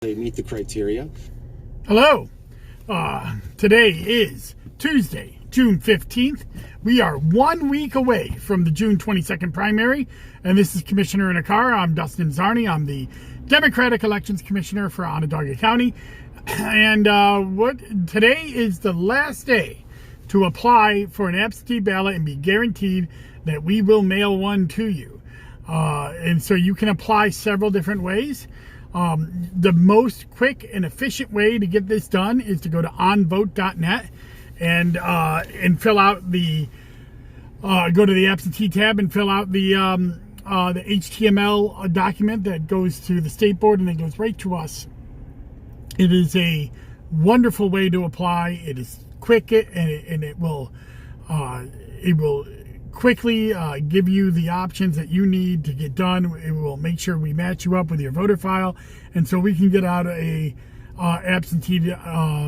They meet the criteria. Hello. Today is Tuesday, June 15th. We are 1 week away from the June 22nd primary, and this is Commissioner in a Car. I'm Dustin Zarni. I'm the Democratic Elections Commissioner for Onondaga County. And today is the last day to apply for an absentee ballot and be guaranteed that we will mail one to you. And so you can apply several different ways. The most quick and efficient way to get this done is to go to onvote.net and fill out the go to the absentee tab and fill out the HTML document that goes to the state board and then goes right to us. It is a wonderful way to apply. It is quick and it will quickly give you the options that you need to get done. It will make sure we match you up with your voter file, and so we can get out a absentee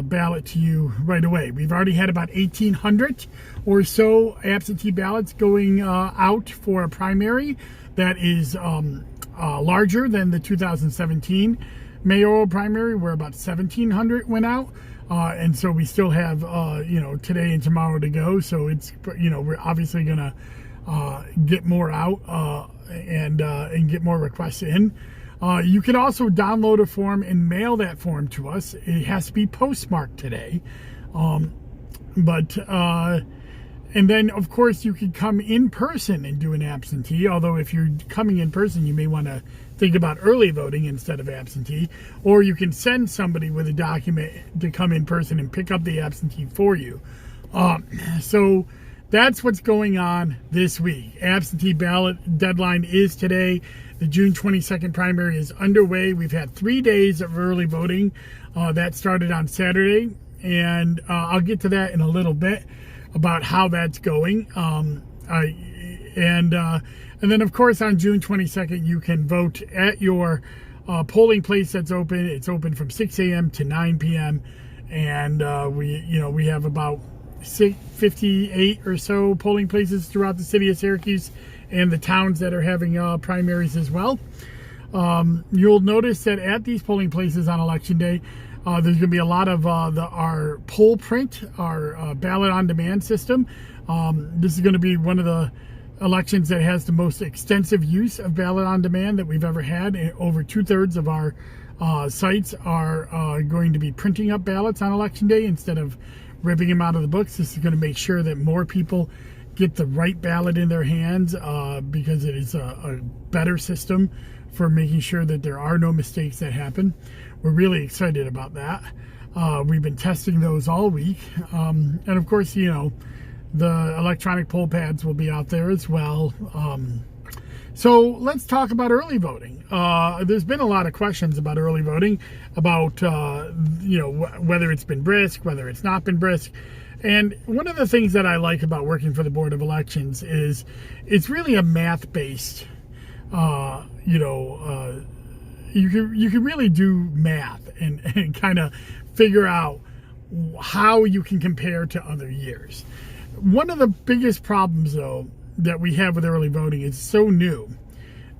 ballot to you right away. We've already had about 1,800 or so absentee ballots going out for a primary that is larger than the 2017 mayoral primary, where about 1,700 went out. And so we still have, today and tomorrow to go. So it's, we're obviously going to get more out and get more requests in. You can also download a form and mail that form to us. It has to be postmarked today. And then, of course, you could come in person and do an absentee. Although if you're coming in person, you may want to think about early voting instead of absentee. Or you can send somebody with a document to come in person and pick up the absentee for you. So that's what's going on this week. Absentee ballot deadline is today. The June 22nd primary is underway. We've had 3 days of early voting. That started on Saturday. And I'll get to that in a little bit about how that's going. And then, of course, on June 22nd, you can vote at your polling place that's open. It's open from 6 a.m. to 9 p.m. And we have about 58 or so polling places throughout the city of Syracuse and the towns that are having primaries as well. You'll notice that at these polling places on Election Day, there's going to be a lot of our poll print, our ballot on demand system. This is going to be one of the elections that has the most extensive use of ballot on demand that we've ever had. Over 2/3 of our sites are going to be printing up ballots on Election Day instead of ripping them out of the books. This is going to make sure that more people get the right ballot in their hands because it is a better system for making sure that there are no mistakes that happen. We're really excited about that. We've been testing those all week. And of course, the electronic poll pads will be out there as well. So let's talk about early voting. There's been a lot of questions about early voting, about, whether it's been brisk, whether it's not been brisk. And one of the things that I like about working for the Board of Elections is it's really a math-based, you can really do math and kind of figure out how you can compare to other years. One of the biggest problems, though, that we have with early voting is so new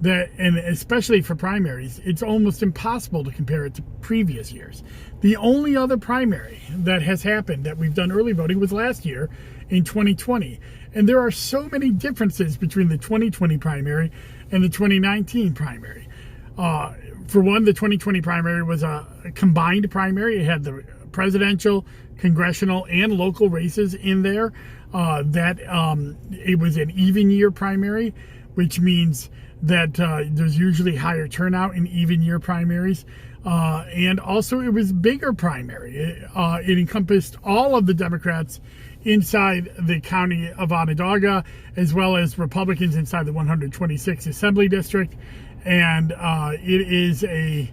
that, and especially for primaries, it's almost impossible to compare it to previous years. The only other primary that has happened that we've done early voting was last year in 2020. And there are so many differences between the 2020 primary and the 2019 primary. For one, the 2020 primary was a combined primary. It had the presidential, congressional, and local races in there. It was an even year primary, which means that there's usually higher turnout in even year primaries. And also it was bigger primary. It encompassed all of the Democrats inside the county of Onondaga, as well as Republicans inside the 126th Assembly District. And it is a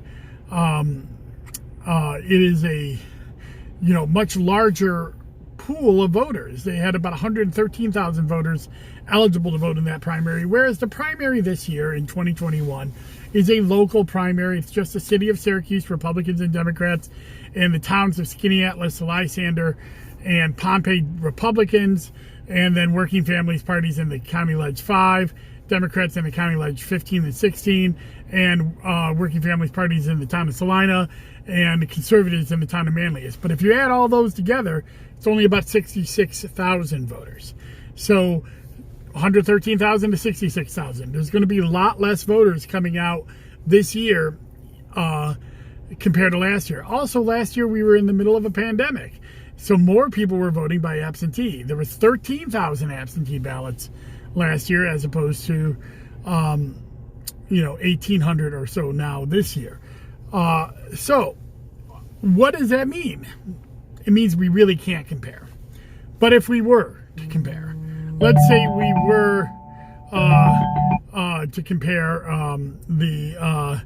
much larger pool of voters. They had about 113,000 voters eligible to vote in that primary, whereas the primary this year in 2021 is a local primary. It's just the city of Syracuse, Republicans and Democrats, and the towns of Skaneateles, Lysander, and Pompey, Republicans, and then Working Families Parties in the County Ledge 5, Democrats in the County Ledge 15 and 16, and Working Families Parties in the town of Salina, and the Conservatives in the town of Manlius. But if you add all those together, it's only about 66,000 voters. So 113,000 to 66,000. There's going to be a lot less voters coming out this year compared to last year. Also, last year we were in the middle of a pandemic, so more people were voting by absentee. There was 13,000 absentee ballots last year as opposed to 1,800 or so now this year. So what does that mean? It means we really can't compare. But if we were to compare, let's say we were to compare the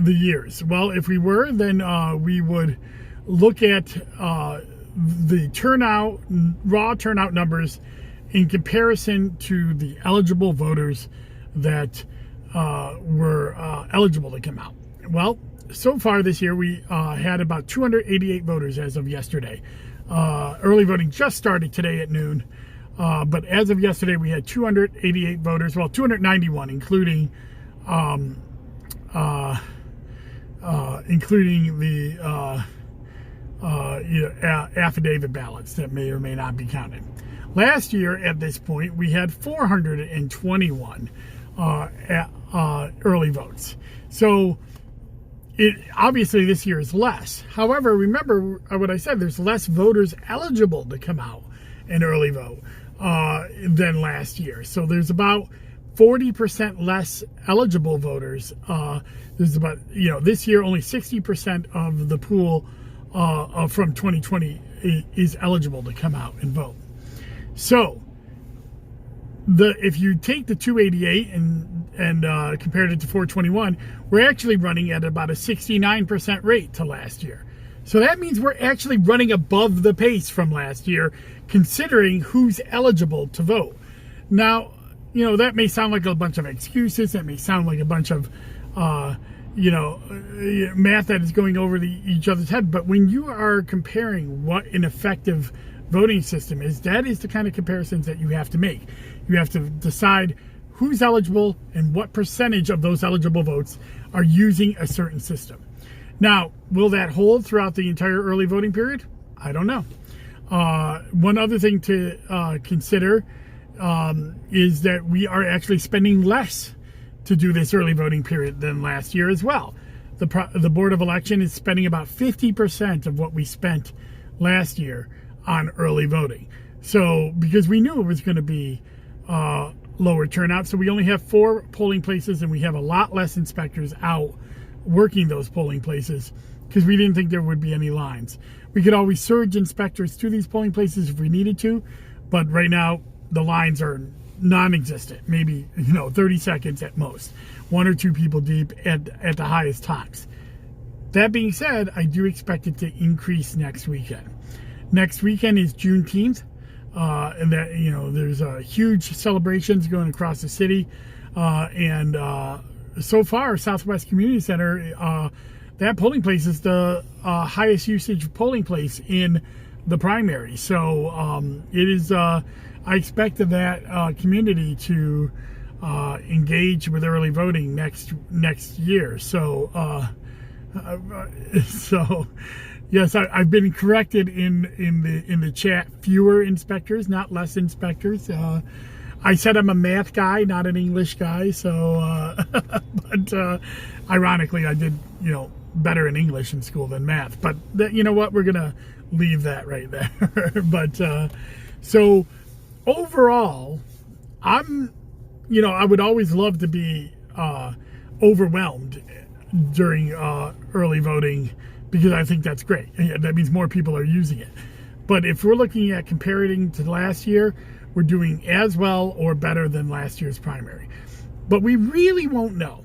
years. Well, if we were, then we would look at the turnout, raw turnout numbers in comparison to the eligible voters that were eligible to come out. Well, so far this year, we had about 288 voters as of yesterday. Early voting just started today at noon. But as of yesterday, we had 288 voters. Well, 291, including the affidavit ballots that may or may not be counted. Last year, at this point, we had 421 early votes. So obviously this year is less. However, remember what I said, there's less voters eligible to come out and early vote than last year. So there's about 40% less eligible voters. There's about, this year only 60% of the pool from 2020 is eligible to come out and vote. So if you take the 288 and compared it to 421, we're actually running at about a 69% rate to last year. So that means we're actually running above the pace from last year, considering who's eligible to vote. Now, that may sound like a bunch of excuses. That may sound like a bunch of, math that is going over each other's head. But when you are comparing what an effective voting system is, that is the kind of comparisons that you have to make. You have to decide who's eligible and what percentage of those eligible votes are using a certain system. Now, will that hold throughout the entire early voting period? I don't know. One other thing to consider is that we are actually spending less to do this early voting period than last year as well. The Board of Election is spending about 50% of what we spent last year on early voting. So, because we knew it was going to be lower turnout, so we only have 4 polling places, and we have a lot less inspectors out working those polling places because we didn't think there would be any lines. We could always surge inspectors to these polling places if we needed to, but right now the lines are non-existent, maybe 30 seconds at most, 1 or 2 people deep at the highest times. That being said, I do expect it to increase next weekend. Next weekend is Juneteenth, and that there's huge celebrations going across the city, and so far Southwest Community Center, that polling place is the highest usage polling place in the primary. So it is. I expect that community to engage with early voting next year. So yes, I've been corrected in the chat. Fewer inspectors, not less inspectors. I said I'm a math guy, not an English guy. So, but ironically, I did better in English in school than math. But you know what? We're gonna leave that right there. But so overall, I would always love to be overwhelmed during early voting, because I think that's great. That means more people are using it. But if we're looking at comparing to last year, we're doing as well or better than last year's primary. But we really won't know.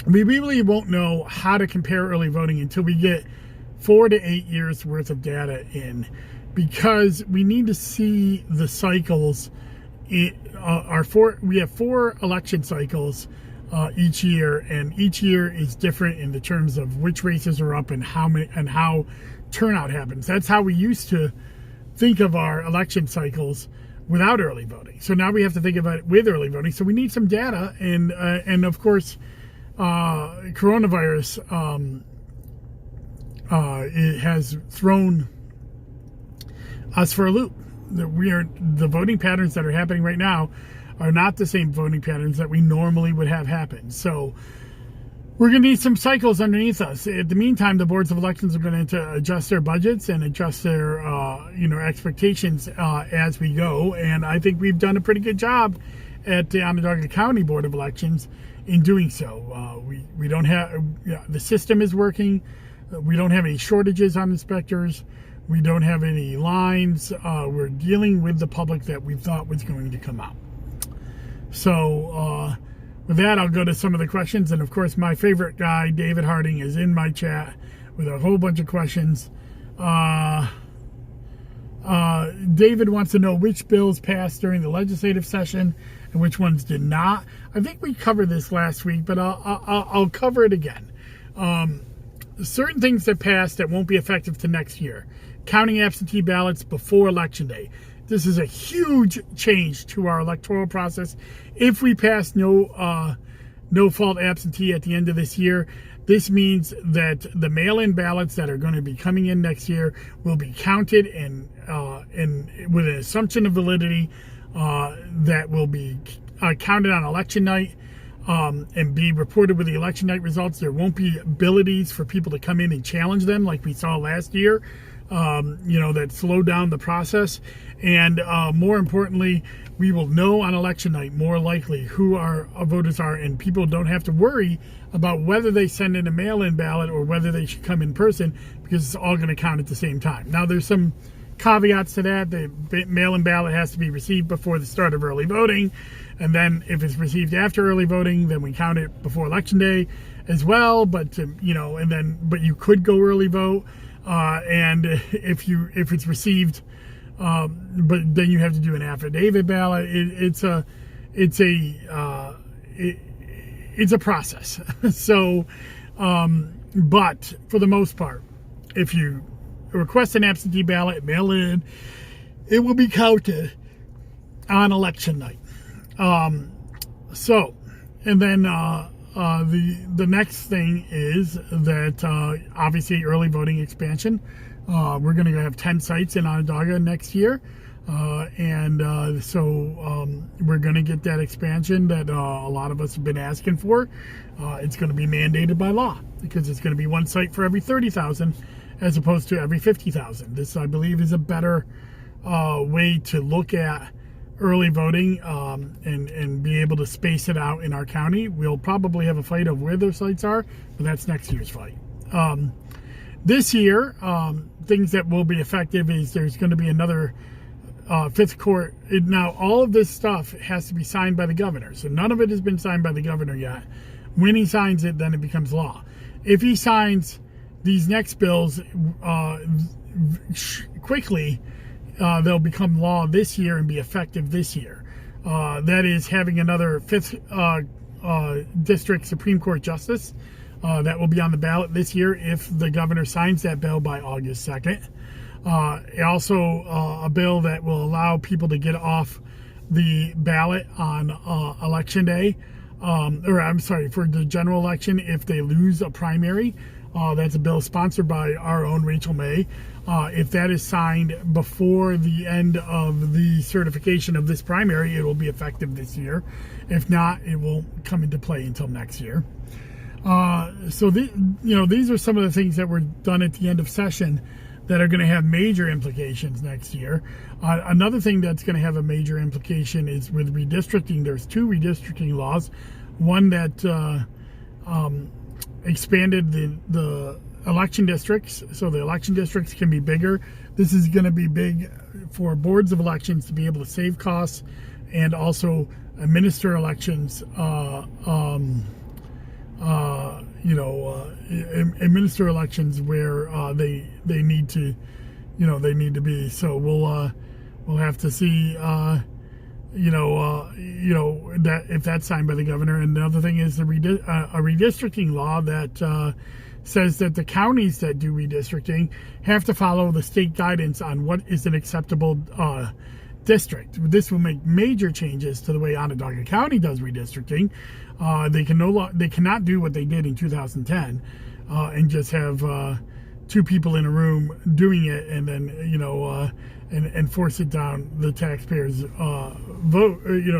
We really won't know how to compare early voting until we get 4 to 8 years worth of data in, because we need to see the cycles. We have 4 election cycles each year, and each year is different in the terms of which races are up and how turnout happens. That's how we used to think of our election cycles without early voting. So now we have to think about it with early voting. So we need some data, and of course, coronavirus it has thrown us for a loop. The voting patterns that are happening right now are not the same voting patterns that we normally would have happen. So we're going to need some cycles underneath us. In the meantime, the boards of elections are going to adjust their budgets and adjust their expectations as we go. And I think we've done a pretty good job at the Onondaga County Board of Elections in doing so. We don't have the system is working. We don't have any shortages on inspectors. We don't have any lines. We're dealing with the public that we thought was going to come out. So with that, I'll go to some of the questions. And of course, my favorite guy, David Harding, is in my chat with a whole bunch of questions. David wants to know which bills passed during the legislative session and which ones did not. I think we covered this last week, but I'll cover it again. Certain things that passed that won't be effective to next year. Counting absentee ballots before Election Day. This is a huge change to our electoral process. If we pass no fault absentee at the end of this year, this means that the mail-in ballots that are going to be coming in next year will be counted and with an assumption of validity that will be counted on election night and be reported with the election night results. There won't be abilities for people to come in and challenge them like we saw last year. That slowed down the process. And more importantly, we will know on election night more likely who our voters are, and people don't have to worry about whether they send in a mail-in ballot or whether they should come in person, because it's all going to count at the same time. Now, there's some caveats to that. The mail-in ballot has to be received before the start of early voting, and then if it's received after early voting, then we count it before Election Day as well. But but you could go early vote. And if it's received, but then you have to do an affidavit ballot. It's a process. So, but for the most part, if you request an absentee ballot, mail it in, it will be counted on election night. And then the next thing is that obviously early voting expansion. We're going to have 10 sites in Onondaga next year, so we're going to get that expansion that a lot of us have been asking for. It's going to be mandated by law because it's going to be one site for every 30,000 as opposed to every 50,000. This, I believe, is a better way to look at early voting and be able to space it out in our county. We'll probably have a fight of where those sites are, but that's next year's fight. This year, things that will be effective is there's going to be another fifth court. Now, all of this stuff has to be signed by the governor, so none of it has been signed by the governor yet. When he signs it, then it becomes law. If he signs these next bills quickly, they'll become law this year and be effective this year. That is having another 5th District Supreme Court Justice that will be on the ballot this year if the governor signs that bill by August 2nd. Also, a bill that will allow people to get off the ballot on Election Day, for the general election if they lose a primary. That's a bill sponsored by our own Rachel May. If that is signed before the end of the certification of this primary, it will be effective this year. If not, it will come into play until next year. These are some of the things that were done at the end of session that are going to have major implications next year. Another thing that's going to have a major implication is with redistricting. There's 2 redistricting laws. One that expanded the election districts, so the election districts can be bigger. This is going to be big for boards of elections to be able to save costs and also administer elections. Administer elections where they need to, they need to be. So we'll have to see, that if that's signed by the governor. And another thing is a redistricting law that says that the counties that do redistricting have to follow the state guidance on what is an acceptable district. This will make major changes to the way Onondaga County does redistricting. They cannot do what they did in 2010 and just have two people in a room doing it, and then and force it down the taxpayers'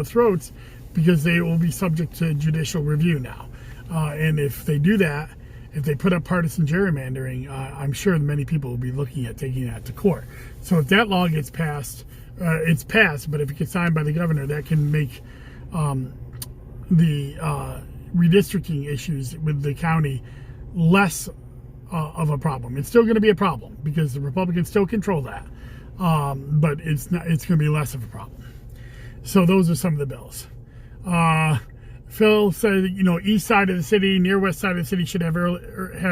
throats, because they will be subject to judicial review now. And if they do that, if they put up partisan gerrymandering, I'm sure many people will be looking at taking that to court. So if that law gets passed, it's passed, but if it gets signed by the governor, that can make the redistricting issues with the county less of a problem. It's still going to be a problem because the Republicans still control that, but it's going to be less of a problem. So those are some of the bills. Phil said, east side of the city, near west side of the city should have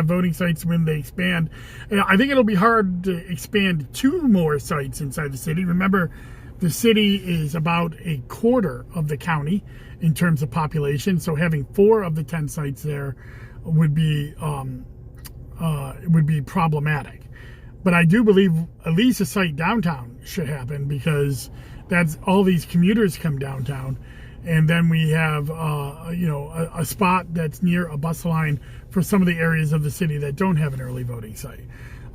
voting sites when they expand. I think it'll be hard to expand 2 more sites inside the city. Remember, the city is about a quarter of the county in terms of population, so having 4 of the 10 sites there would be problematic. But I do believe at least a site downtown should happen, because that's all these commuters come downtown. And then we have, a spot that's near a bus line for some of the areas of the city that don't have an early voting site.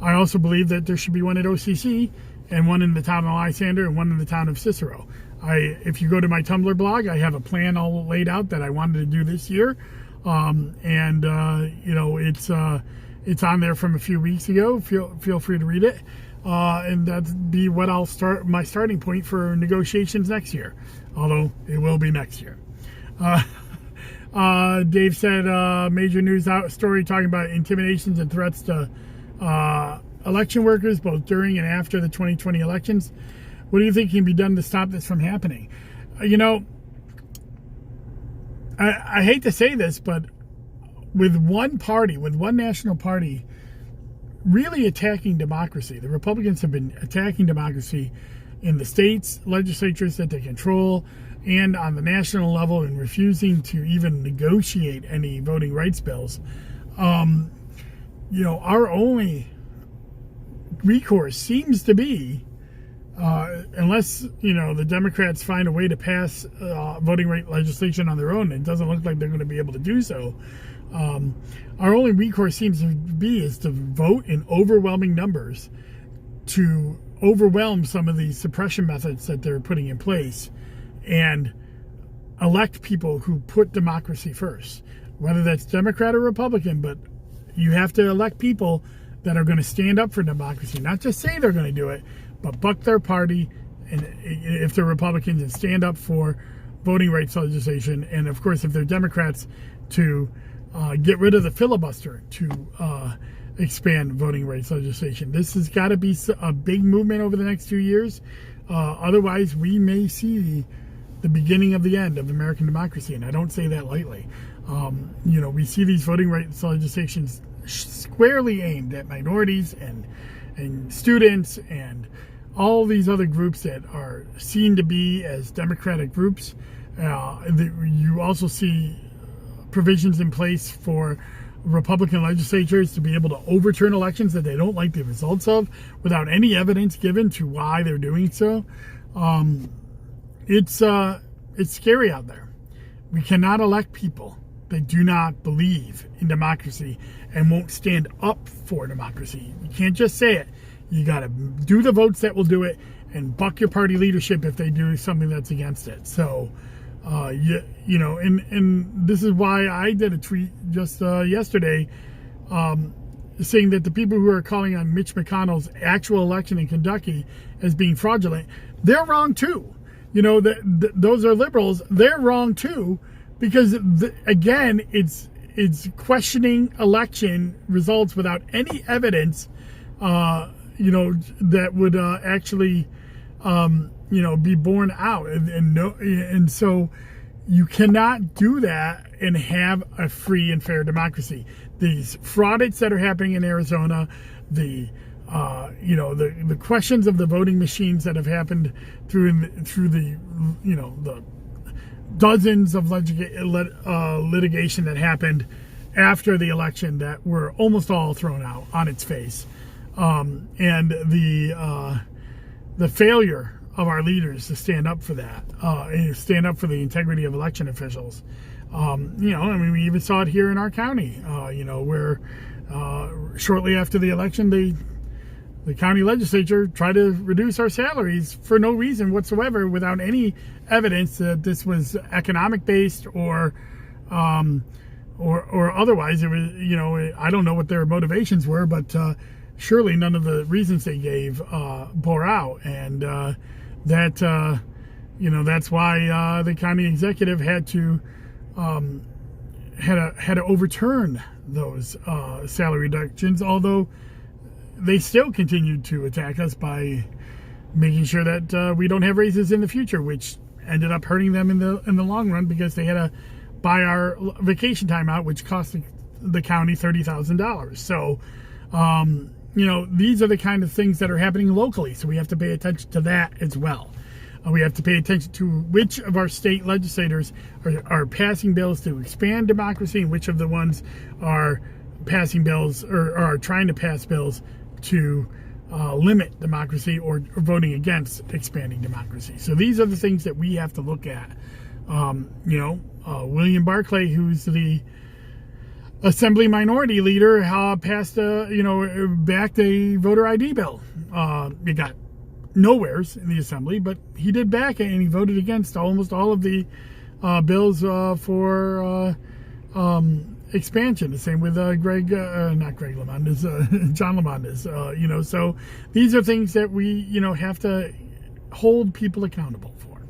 I also believe that there should be one at OCC, and one in the town of Lysander, and one in the town of Cicero. If you go to my Tumblr blog, I have a plan all laid out that I wanted to do this year. It's on there from a few weeks ago. Feel free to read it. And that'd be what I'll start my starting point for negotiations next year, although it will be next year. Dave said, major news story talking about intimidations and threats to election workers, both during and after the 2020 elections. What do you think can be done to stop this from happening? I hate to say this, but with one national party really attacking democracy, the Republicans have been attacking democracy in the states, legislatures that they control, and on the national level, and refusing to even negotiate any voting rights bills. Our only recourse seems to be, unless the Democrats find a way to pass voting right legislation on their own, it doesn't look like they're going to be able to do so. Our only recourse seems to be is to vote in overwhelming numbers to overwhelm some of these suppression methods that they're putting in place, and elect people who put democracy first, whether that's Democrat or Republican. But you have to elect people that are going to stand up for democracy, not just say they're going to do it, but buck their party, and if they're Republicans, and stand up for voting rights legislation. And of course, if they're Democrats, to get rid of the filibuster to expand voting rights legislation. This has got to be a big movement over the next 2 years. Otherwise, we may see the beginning of the end of American democracy, and I don't say that lightly. We see these voting rights legislations squarely aimed at minorities and students and all these other groups that are seen to be as democratic groups. You also see provisions in place for Republican legislatures to be able to overturn elections that they don't like the results of without any evidence given to why they're doing so. It's scary out there. We cannot elect people that do not believe in democracy and won't stand up for democracy. You can't just say it. You got to do the votes that will do it, and buck your party leadership if they do something that's against it. So, and this is why I did a tweet just yesterday saying that the people who are calling on Mitch McConnell's actual election in Kentucky as being fraudulent, they're wrong too. Those are liberals. They're wrong too, because again, it's questioning election results without any evidence, that would actually be borne out, and so you cannot do that and have a free and fair democracy. These fraudits that are happening in Arizona, the questions of the voting machines that have happened through the dozens of litigation that happened after the election that were almost all thrown out on its face, and the failure of our leaders to stand up for that, and stand up for the integrity of election officials. I mean, we even saw it here in our county, where shortly after the election, the county legislature tried to reduce our salaries for no reason whatsoever, without any evidence that this was economic based or otherwise. It was, I don't know what their motivations were, but surely none of the reasons they gave bore out, and that's why the county executive had to overturn those salary reductions, although they still continued to attack us by making sure that we don't have raises in the future, which ended up hurting them in the long run, because they had to buy our vacation time out, which cost the county $30,000. So, these are the kind of things that are happening locally. So we have to pay attention to that as well. We have to pay attention to which of our state legislators are passing bills to expand democracy, and which of the ones are passing bills or are trying to pass bills to limit democracy or voting against expanding democracy. So these are the things that we have to look at. William Barclay, who's the Assembly Minority Leader, passed backed a voter ID bill. It got nowheres in the Assembly, but he did back it, and he voted against almost all of the bills for expansion. The same with not Greg LaMondes, John LaMondes. So these are things that we have to hold people accountable for.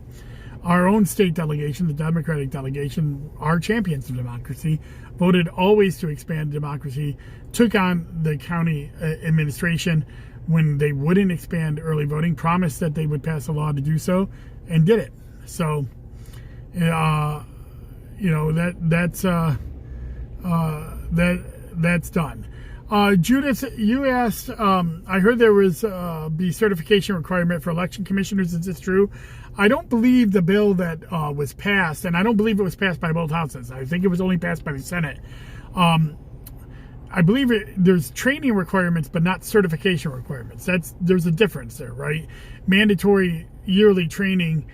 Our own state delegation, the Democratic delegation, are champions of democracy, voted always to expand democracy, took on the county administration when they wouldn't expand early voting, promised that they would pass a law to do so, and did it. So, that's done. Judith, you asked, I heard there was the certification requirement for election commissioners. Is this true? I don't believe the bill that was passed, and I don't believe it was passed by both houses. I think it was only passed by the Senate. I believe there's training requirements, but not certification requirements. There's a difference there, right? Mandatory yearly training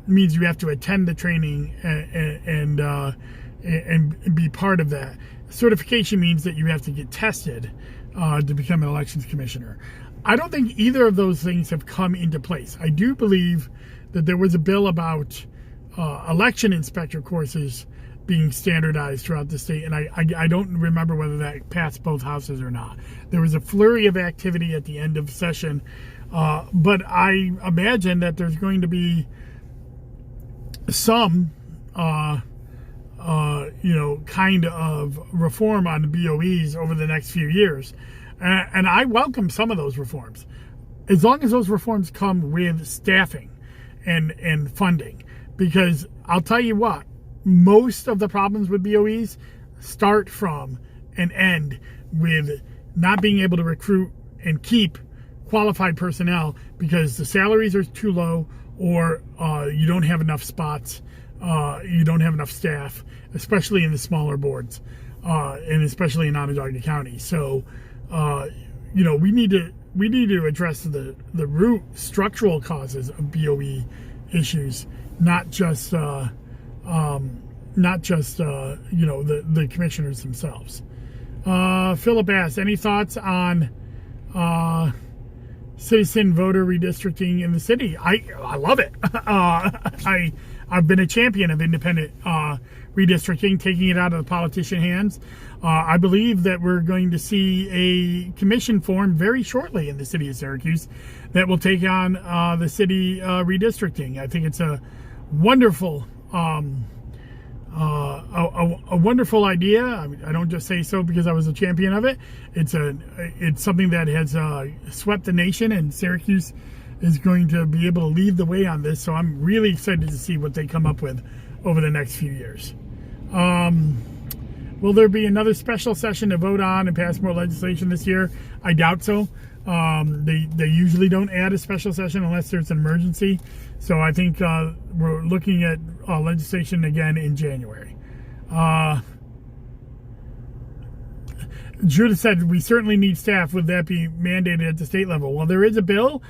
means you have to attend the training and be part of that. Certification means that you have to get tested to become an elections commissioner. I don't think either of those things have come into place. I do believe that there was a bill about election inspector courses being standardized throughout the state, and I don't remember whether that passed both houses or not. There was a flurry of activity at the end of session, but I imagine that there's going to be some kind of reform on the BOEs over the next few years. And I welcome some of those reforms, as long as those reforms come with staffing and funding. Because I'll tell you what, most of the problems with BOEs start from and end with not being able to recruit and keep qualified personnel because the salaries are too low, or you don't have enough spots, you don't have enough staff, especially in the smaller boards, and especially in Onondaga County. So, we need to address the root structural causes of BOE issues, not just the commissioners themselves. Philip asks, any thoughts on citizen voter redistricting in the city? I love it. I've been a champion of independent redistricting, taking it out of the politician hands. I believe that we're going to see a commission formed very shortly in the city of Syracuse that will take on the city redistricting. I think it's a wonderful a wonderful idea. I don't just say so because I was a champion of it. It's something that has swept the nation, and Syracuse is going to be able to lead the way on this. So I'm really excited to see what they come up with over the next few years. Will there be another special session to vote on and pass more legislation this year? I doubt so. They usually don't add a special session unless there's an emergency. So I think we're looking at legislation again in January. Judith said, we certainly need staff. Would that be mandated at the state level? Well, there is a bill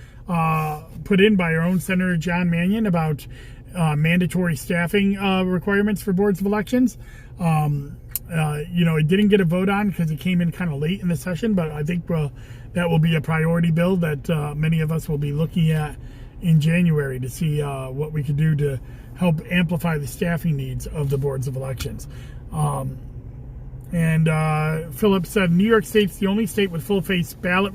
put in by our own Senator John Mannion about mandatory staffing requirements for boards of elections. It didn't get a vote on because it came in kind of late in the session, but I think that will be a priority bill that many of us will be looking at in January to see what we could do to help amplify the staffing needs of the boards of elections. Philip said, New York State's the only state with full-face ballot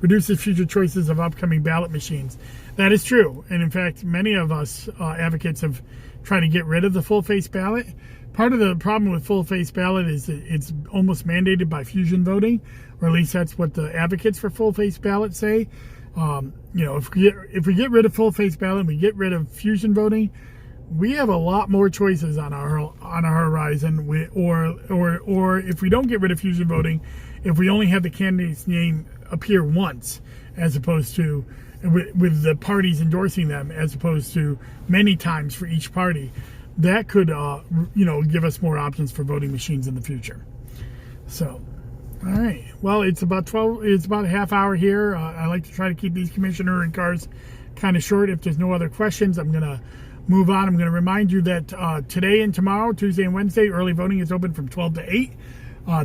reduces future choices of upcoming ballot machines. That is true. And in fact, many of us advocates have tried to get rid of the full-face ballot. Part of the problem with full-face ballot is that it's almost mandated by fusion voting, or at least that's what the advocates for full-face ballot say. If we get rid of full-face ballot and we get rid of fusion voting, we have a lot more choices on our horizon. Or if we don't get rid of fusion voting, if we only have the candidate's name appear once, as opposed to with the parties endorsing them, as opposed to many times for each party, that could give us more options for voting machines in the future. So, all right. Well, it's about a half hour here. I like to try to keep these commissioner and cars kind of short. If there's no other questions, I'm going to move on. I'm going to remind you that today and tomorrow, Tuesday and Wednesday, early voting is open from 12 to 8,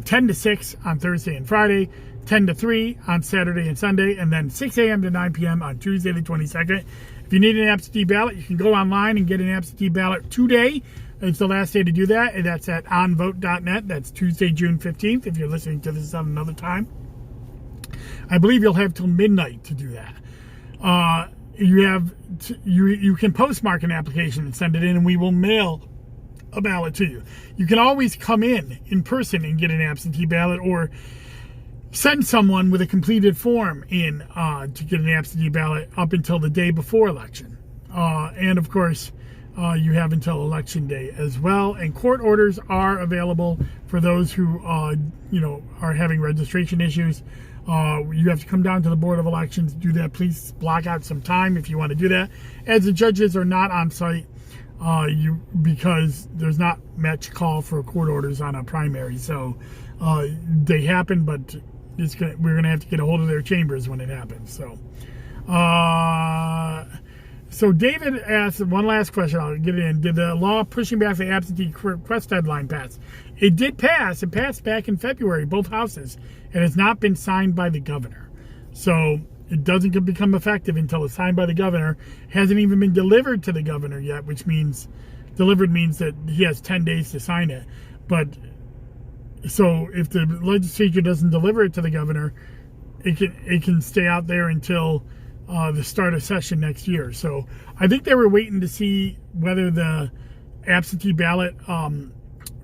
10 to 6 on Thursday and Friday, 10 to 3 on Saturday and Sunday, and then 6 a.m. to 9 p.m. on Tuesday the 22nd. If you need an absentee ballot, you can go online and get an absentee ballot today. It's the last day to do that, and that's at onvote.net. That's Tuesday, June 15th, if you're listening to this on another time. I believe you'll have till midnight to do that. You can postmark an application and send it in, and we will mail a ballot to you. You can always come in person and get an absentee ballot, or send someone with a completed form in to get an absentee ballot up until the day before election. And of course, you have until election day as well. And court orders are available for those who are having registration issues. You have to come down to the Board of Elections to do that. Please block out some time if you want to do that, as the judges are not on site because there's not much call for court orders on a primary. So they happen, but we're going to have to get a hold of their chambers when it happens. So David asked one last question. I'll get it in. Did the law pushing back the absentee request deadline pass? It did pass. It passed back in February, both houses, and has not been signed by the governor. So it doesn't become effective until it's signed by the governor. It hasn't even been delivered to the governor yet, which means delivered means that he has 10 days to sign it. But so if the legislature doesn't deliver it to the governor, it can stay out there until the start of session next year. So I think they were waiting to see whether the absentee ballot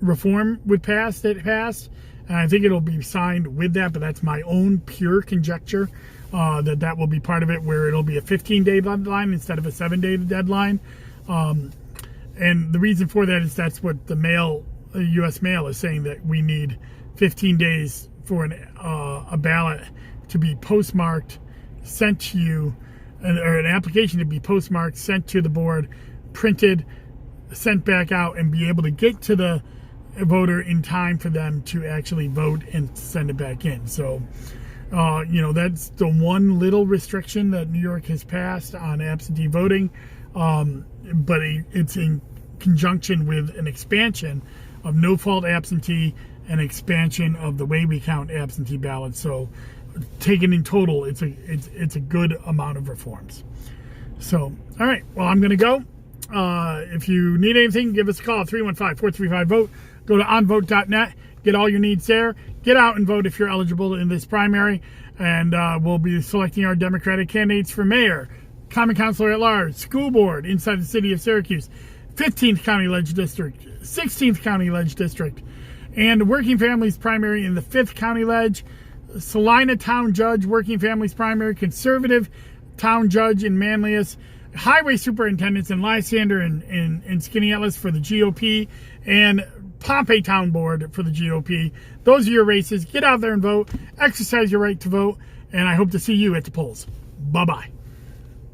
reform would pass. That passed, and I think it'll be signed with that. But that's my own pure conjecture that will be part of it, where it'll be a 15-day deadline instead of a 7-day deadline. And the reason for that is that's what the U.S. mail is saying, that we need 15 days for a ballot to be postmarked, sent to you, or an application to be postmarked, sent to the board, printed, sent back out, and be able to get to the voter in time for them to actually vote and send it back in. So, that's the one little restriction that New York has passed on absentee voting, but it's in conjunction with an expansion of no-fault absentee and expansion of the way we count absentee ballots. So, taken in total, it's a good amount of reforms. So, all right. Well, I'm going to go. If you need anything, give us a call, 315-435-VOTE. Go to onvote.net. Get all your needs there. Get out and vote if you're eligible in this primary. And we'll be selecting our Democratic candidates for mayor, common councilor at large, school board inside the city of Syracuse, 15th County Ledge District, 16th County Ledge District, and Working Families primary in the 5th County Ledge, Salina Town Judge, Working Families primary, Conservative Town Judge in Manlius, Highway Superintendents in Lysander and Skaneateles for the GOP, and Pompey Town Board for the GOP. Those are your races. Get out there and vote. Exercise your right to vote, and I hope to see you at the polls. Bye-bye.